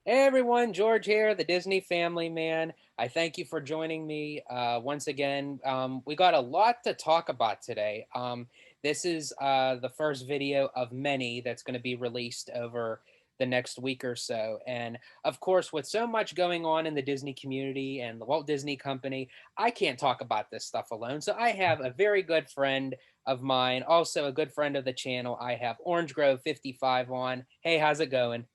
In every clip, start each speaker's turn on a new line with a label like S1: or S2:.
S1: Hey everyone, George here, the Disney family man. I thank you for joining me once again. We got a lot to talk about today. This is the first video of many that's going to be released over the next week or so. And of course, with so much going on in the Disney community and the Walt Disney Company, I can't talk about this stuff alone. So I have a very good friend of mine, also a good friend of the channel. I have Orange Grove 55 on. Hey, how's it going?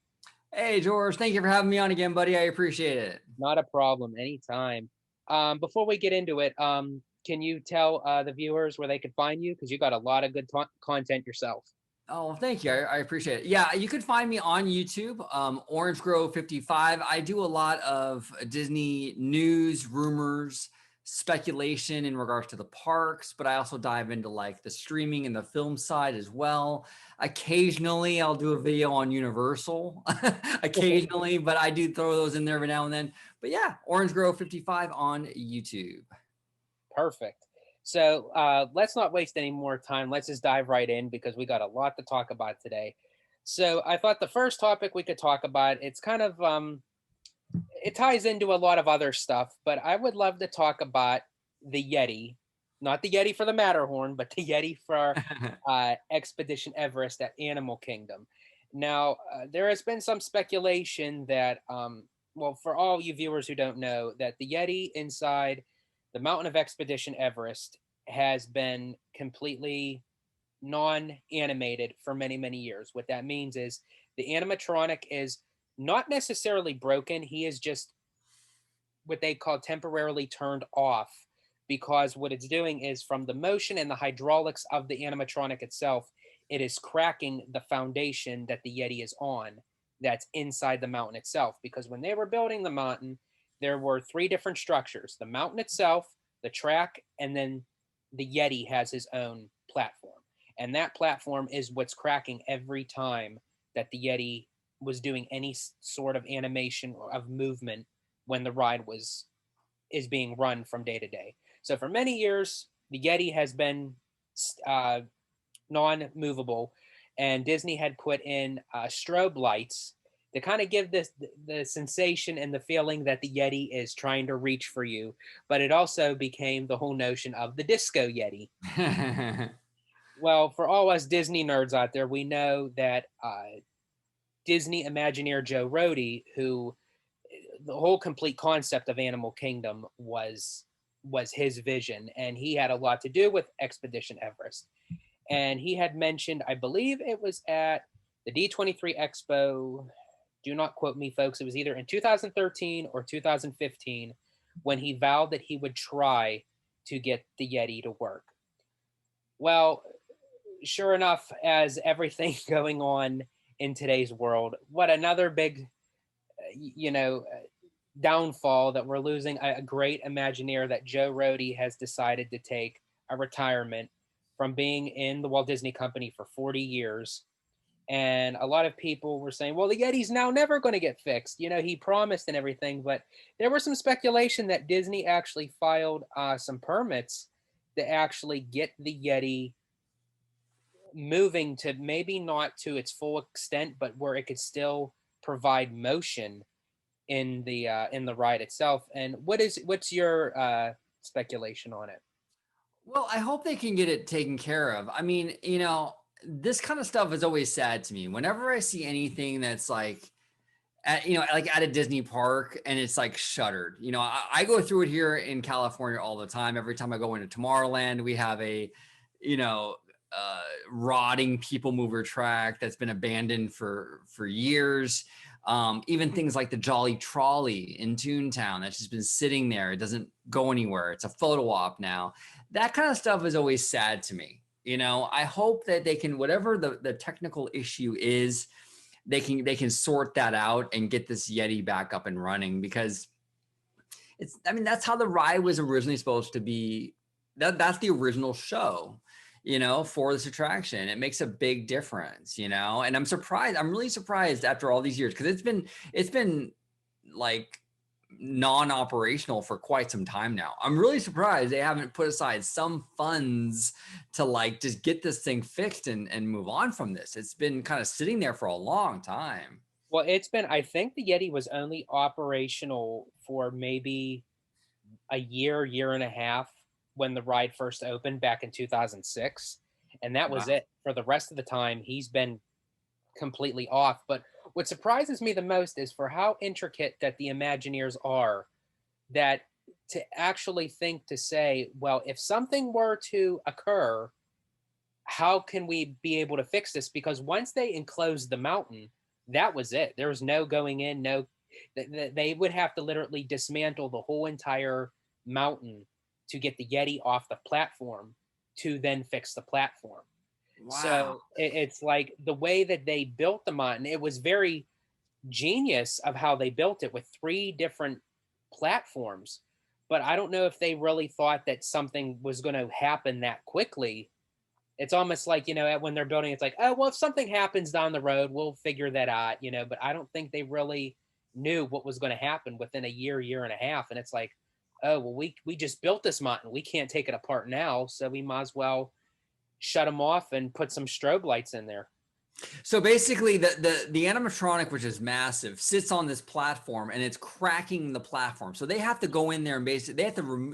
S2: Hey, George, thank you for having me on again, buddy. I appreciate it.
S1: Not a problem, anytime. Before we get into it, can you tell the viewers where they could find you? Because you got a lot of good content yourself.
S2: Oh, thank you. I appreciate it. Yeah, you can find me on YouTube, Orange Grove 55. I do a lot of Disney news, rumors, speculation in regards to the parks, but I also dive into like the streaming and the film side as well. Occasionally, I'll do a video on Universal, occasionally, but I do throw those in there every now and then. But yeah, Orange Grove 55 on YouTube.
S1: Perfect. So let's not waste any more time. Let's just dive right in because we got a lot to talk about today. So I thought the first topic we could talk about, it's kind of it ties into a lot of other stuff, but I would love to talk about the Yeti, not the Yeti for the Matterhorn, but the Yeti for Expedition Everest at Animal Kingdom. Now, there has been some speculation that, well, for all you viewers who don't know, that the Yeti inside the mountain of Expedition Everest has been completely non-animated for many, many years. What that means is the animatronic is not necessarily broken. He is just what they call temporarily turned off because what it's doing is from the motion and the hydraulics of the animatronic itself, it is cracking the foundation that the Yeti is on that's inside the mountain itself. Because when they were building the mountain, there were three different structures: the mountain itself, the track, and then the Yeti has his own platform. And that platform is what's cracking every time that the Yeti was doing any sort of animation or of movement when the ride was is being run from day to day. So for many years, the Yeti has been uh, non-movable, and Disney had put in strobe lights to kind of give this the sensation and the feeling that the Yeti is trying to reach for you. But it also became the whole notion of the disco Yeti. Well, for all us Disney nerds out there, we know that Disney Imagineer Joe Rohde, who the whole complete concept of Animal Kingdom was his vision, and he had a lot to do with Expedition Everest. And he had mentioned, I believe it was at the D23 Expo. Do not quote me, folks. It was either in 2013 or 2015 when he vowed that he would try to get the Yeti to work. Well, sure enough, as everything going on in today's world, what another big, you know, downfall that we're losing a great Imagineer that Joe Rohde has decided to take a retirement from being in the Walt Disney Company for 40 years. And a lot of people were saying, well, the Yeti's now never going to get fixed. You know, he promised and everything. But there was some speculation that Disney actually filed some permits to actually get the Yeti moving to maybe not to its full extent, but where it could still provide motion in the ride itself. And what's your speculation on it?
S2: Well, I hope they can get it taken care of. I mean, this kind of stuff is always sad to me. Whenever I see anything that's like, like at a Disney park and it's like shuttered. I go through it here in California all the time. Every time I go into Tomorrowland, we have a, you know, rotting people mover track that's been abandoned for years. Even things like the Jolly Trolley in Toontown that's just been sitting there. It doesn't go anywhere. It's a photo op now. That kind of stuff is always sad to me. I hope that they can, whatever the technical issue is, they can sort that out and get this Yeti back up and running, because I mean, that's how the ride was originally supposed to be. That's the original show, for this attraction. It makes a big difference, and I'm really surprised after all these years, because it's been like non-operational for quite some time now. I'm really surprised they haven't put aside some funds to like just get this thing fixed and move on from this. It's been kind of sitting there for a long time.
S1: Well, it's been, I think the Yeti was only operational for maybe a year, year and a half when the ride first opened back in 2006. And that was
S2: Wow.
S1: it. For the rest of the time, he's been completely off. But what surprises me the most is for how intricate that the Imagineers are, that to actually think to say, well, if something were to occur, how can we be able to fix this? Because once they enclosed the mountain, that was it. There was no going in, no, they would have to literally dismantle the whole entire mountain to get the Yeti off the platform to then fix the platform.
S2: Wow.
S1: So it's like the way that they built the mountain, it was very genius of how they built it with three different platforms. But I don't know if they really thought that something was going to happen that quickly. It's almost like, when they're building, it's like, oh, well, if something happens down the road, we'll figure that out. But I don't think they really knew what was going to happen within a year, year and a half. And it's like, oh, well, we just built this mountain. We can't take it apart now. So we might as well shut them off and put some strobe lights in there.
S2: So basically, the animatronic, which is massive, sits on this platform and it's cracking the platform. So they have to go in there and basically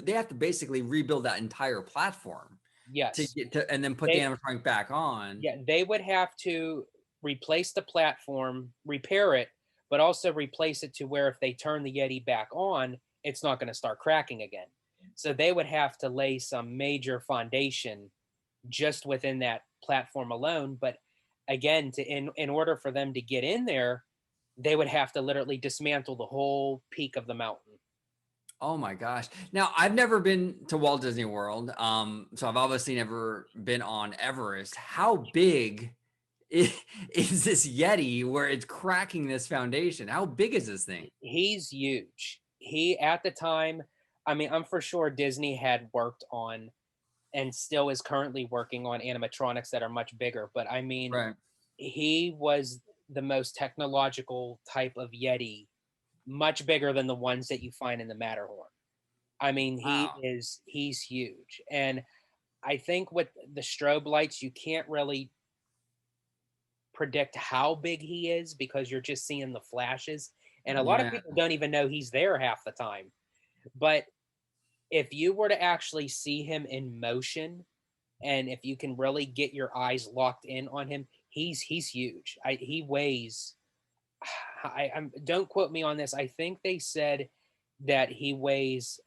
S2: they have to basically rebuild that entire platform to
S1: Yes.
S2: get to, and then put the
S1: They,
S2: animatronic back on.
S1: yeah, they would have to replace the platform, repair it, but also replace it to where if they turn the Yeti back on, it's not going to start cracking again. So they would have to lay some major foundation just within that platform alone. But again, in order for them to get in there, they would have to literally dismantle the whole peak of the mountain.
S2: Oh my gosh. Now, I've never been to Walt Disney World. So I've obviously never been on Everest. How big is, is this Yeti where it's cracking this foundation? How big is this thing?
S1: He's huge. He at the time, I mean, I'm for sure Disney had worked on and still is currently working on animatronics that are much bigger. But I mean,
S2: Right.
S1: he was the most technological type of Yeti, much bigger than the ones that you find in the Matterhorn. I mean,
S2: Wow.
S1: he's huge. And I think with the strobe lights, you can't really predict how big he is because you're just seeing the flashes. And a lot of
S2: Yeah.
S1: people don't even know he's there half the time. But if you were to actually see him in motion, and if you can really get your eyes locked in on him, he's huge. He weighs. Don't quote me on this. I think they said that he weighs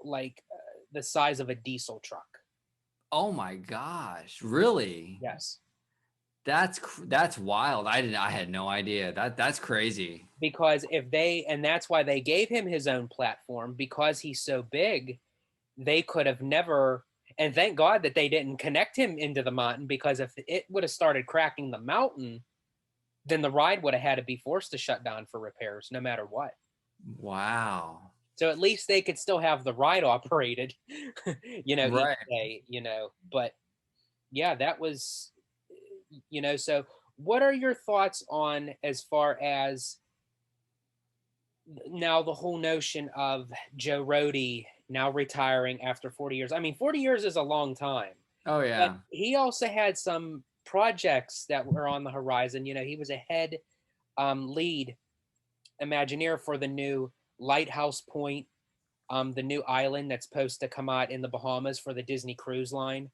S1: like the size of a diesel truck.
S2: Oh my gosh. Really?
S1: Yes,
S2: That's wild. I had no idea. That's crazy.
S1: because if they, and that's why they gave him his own platform, because he's so big. They could have never, and thank God that they didn't connect him into the mountain, because if it would have started cracking the mountain, then the ride would have had to be forced to shut down for repairs no matter what.
S2: Wow.
S1: So at least they could still have the ride operated, each
S2: Right.
S1: day. But yeah, that was, so what are your thoughts on as far as now the whole notion of Joe Rody now retiring after 40 years? I mean, 40 years is a long time,
S2: Oh
S1: but
S2: yeah.
S1: he also had some projects that were on the horizon. He was a head lead Imagineer for the new Lighthouse Point, the new island that's supposed to come out in the Bahamas for the Disney Cruise Line.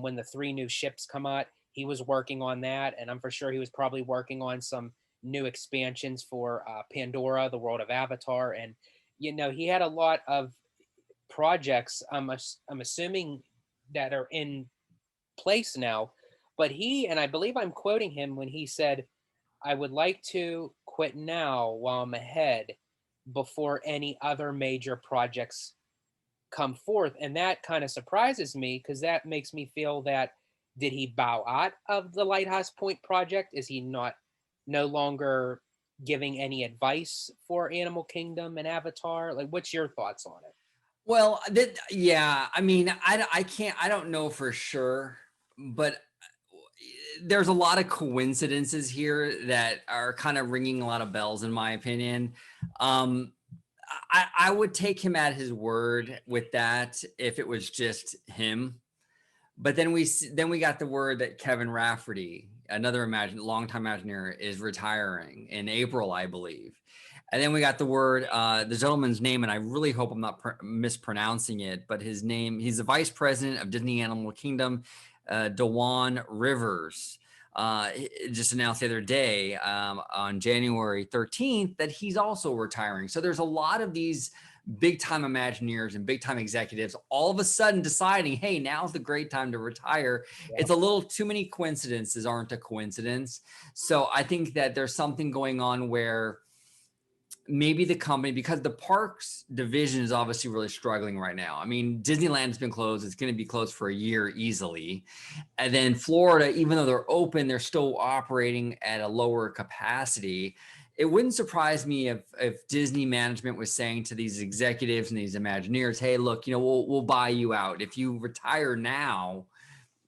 S1: When the three new ships come out, he was working on that, and I'm for sure he was probably working on some new expansions for Pandora, the world of Avatar, and he had a lot of projects. I'm assuming that are in place now, but and I believe I'm quoting him when he said, "I would like to quit now while I'm ahead before any other major projects come forth." And that kind of surprises me because that makes me feel that, did he bow out of the Lighthouse Point project? Is he not no longer giving any advice for Animal Kingdom and Avatar? Like, what's your thoughts on it?
S2: Well, yeah, I mean, I can't, I don't know for sure, but there's a lot of coincidences here that are kind of ringing a lot of bells, in my opinion. Um, I would take him at his word with that if it was just him. But then we got the word that Kevin Rafferty, another longtime Imagineer, is retiring in April, I believe. And then we got the word, the gentleman's name, and I really hope I'm not mispronouncing it, but his name, he's the vice president of Disney Animal Kingdom, Dewan Rivers. Just announced the other day on January 13th that he's also retiring. So there's a lot of these big time Imagineers and big time executives all of a sudden deciding, hey, now's the great time to retire.
S1: Yeah.
S2: It's a little too many coincidences aren't a coincidence. So I think that there's something going on where maybe the company, because the parks division is obviously really struggling right now. I mean, Disneyland has been closed. It's going to be closed for a year easily. And then Florida, even though they're open, they're still operating at a lower capacity. It wouldn't surprise me if Disney management was saying to these executives and these Imagineers, hey, look, we'll buy you out. If you retire now,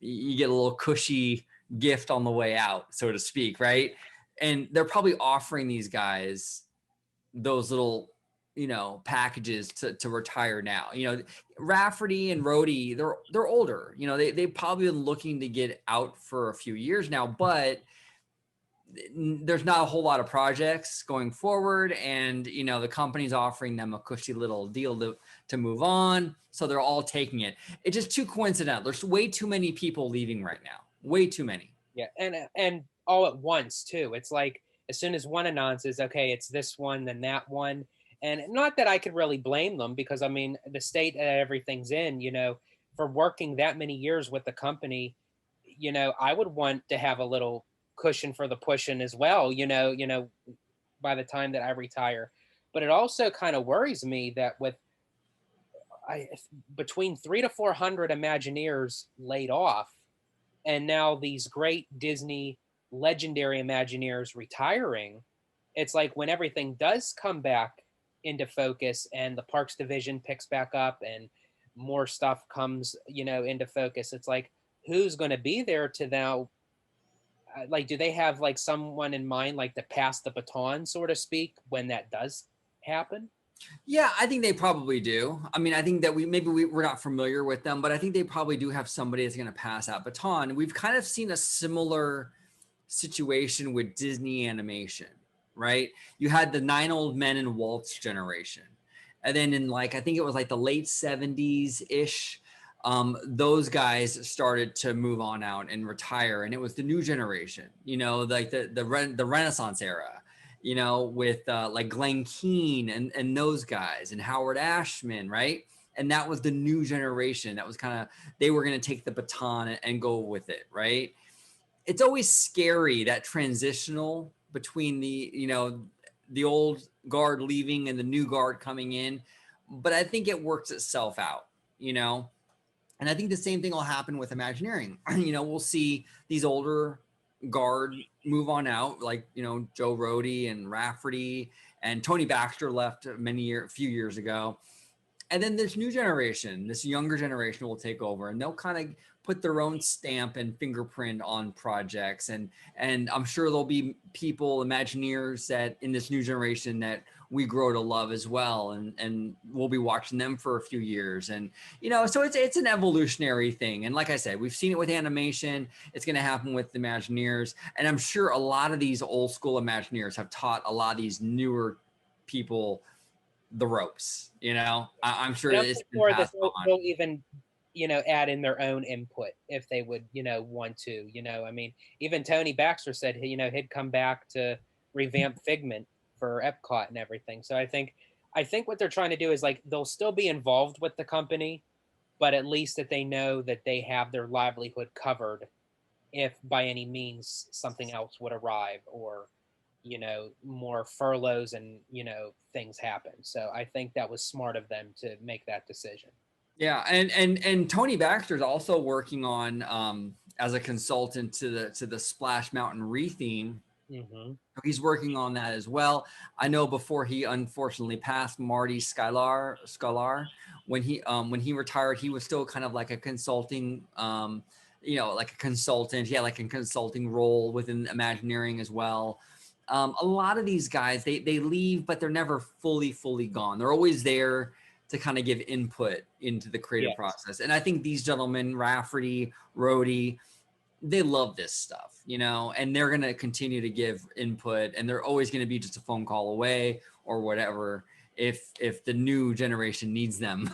S2: you get a little cushy gift on the way out, so to speak, right? And they're probably offering these guys those little packages to retire now. Rafferty and Rhodey, they're older. They've probably been looking to get out for a few years now, but there's not a whole lot of projects going forward, and the company's offering them a cushy little deal to move on, so they're all taking it. It's just too coincidental. There's way too many people leaving right now, way too many.
S1: Yeah, and all at once too. It's like as soon as one announces, okay, it's this one, then that one, and not that I could really blame them because I mean the state that everything's in, for working that many years with the company, I would want to have a little cushion for the pushing as well. By the time that I retire, but it also kind of worries me that with I between 300 to 400 Imagineers laid off and now these great Disney legendary Imagineers retiring, it's like when everything does come back into focus and the parks division picks back up and more stuff comes, into focus, it's like who's going to be there to now like do they have like someone in mind like to pass the baton so to speak when that does happen?
S2: Yeah, I think they probably do. I mean, I think that we're not familiar with them, but I think they probably do have somebody that's going to pass that baton. We've kind of seen a similar situation with Disney animation, right? You had the Nine Old Men and Walt's generation. And then in I think it was like the late 70s ish, those guys started to move on out and retire. And it was the new generation, like the Renaissance era, with like Glenn Keane and those guys and Howard Ashman, right? And that was the new generation. That was kind of, they were going to take the baton and go with it, right? It's always scary, that transitional between the old guard leaving and the new guard coming in. But I think it works itself out, and I think the same thing will happen with Imagineering. We'll see these older guard move on out, like Joe Rhodey and Rafferty, and Tony Baxter left a few years ago. And then this new generation, this younger generation will take over, and they'll kind of put their own stamp and fingerprint on projects. And I'm sure there'll be people, Imagineers, that in this new generation that we grow to love as well. And we'll be watching them for a few years. And, so it's an evolutionary thing. And like I said, we've seen it with animation. It's going to happen with Imagineers. And I'm sure a lot of these old school Imagineers have taught a lot of these newer people the ropes. I'm sure
S1: And I'm
S2: it's been
S1: sure that
S2: passed on.
S1: they'll even add in their own input if they would want to. I mean, even Tony Baxter said he'd come back to revamp Figment for Epcot and everything. So I think what they're trying to do is like they'll still be involved with the company, but at least that they know that they have their livelihood covered if by any means something else would arrive or more furloughs and things happen. So I think that was smart of them to make that decision.
S2: Yeah, and Tony Baxter's also working on as a consultant to the Splash Mountain retheme.
S1: Mm-hmm.
S2: He's working on that as well. I know before he unfortunately passed, Marty Scalar, when he retired, he was still kind of like a consulting, like a consultant. He had like a consulting role within Imagineering as well. A lot of these guys, they leave, but they're never fully gone. They're always there to kind of give input into the creative
S1: Yes.
S2: process. And I think these gentlemen, Rafferty, Rhodey, they love this stuff, you know, and they're going to continue to give input, and they're always going to be just a phone call away or whatever if the new generation needs them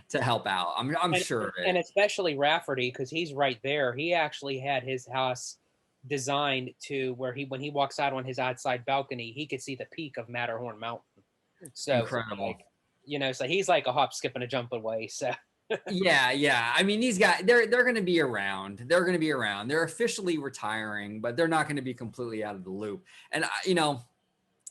S2: to help out. I'm
S1: and
S2: sure of
S1: and
S2: it.
S1: especially Rafferty, because he's right there. He actually had his house designed to where when he walks out on his outside balcony, he could see the peak of Matterhorn Mountain. So
S2: Incredible.
S1: like, so he's like a hop, skip, and a jump away. So
S2: Yeah, yeah. I mean, these guys, they're going to be around. They're going to be around. They're officially retiring, but they're not going to be completely out of the loop. And you know,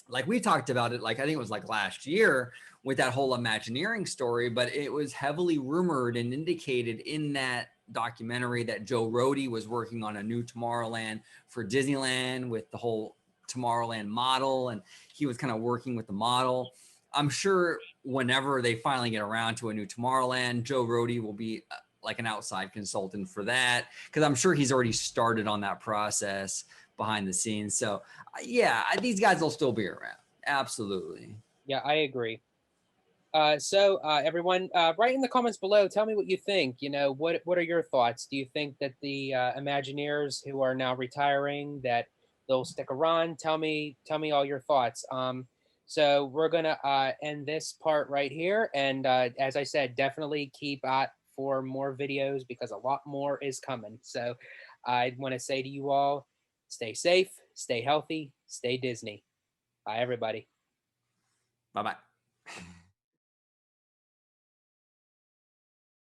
S2: like we talked about it, like I think it was like last year with that whole Imagineering story, but it was heavily rumored and indicated in that documentary that Joe Rohde was working on a new Tomorrowland for Disneyland with the whole Tomorrowland model, and he was kind of working with the model. I'm sure whenever they finally get around to a new Tomorrowland, Joe Rohde will be like an outside consultant for that, because I'm sure he's already started on that process behind the scenes. So yeah, these guys will still be around. Absolutely.
S1: yeah, I agree. Everyone, write in the comments below. Tell me what you think. What are your thoughts? Do you think that the Imagineers who are now retiring that they'll stick around? Tell me all your thoughts. So we're gonna end this part right here, and as I said, definitely keep out for more videos because a lot more is coming. So I want to say to you all, stay safe, stay healthy, stay Disney. Bye, everybody.
S2: Bye bye.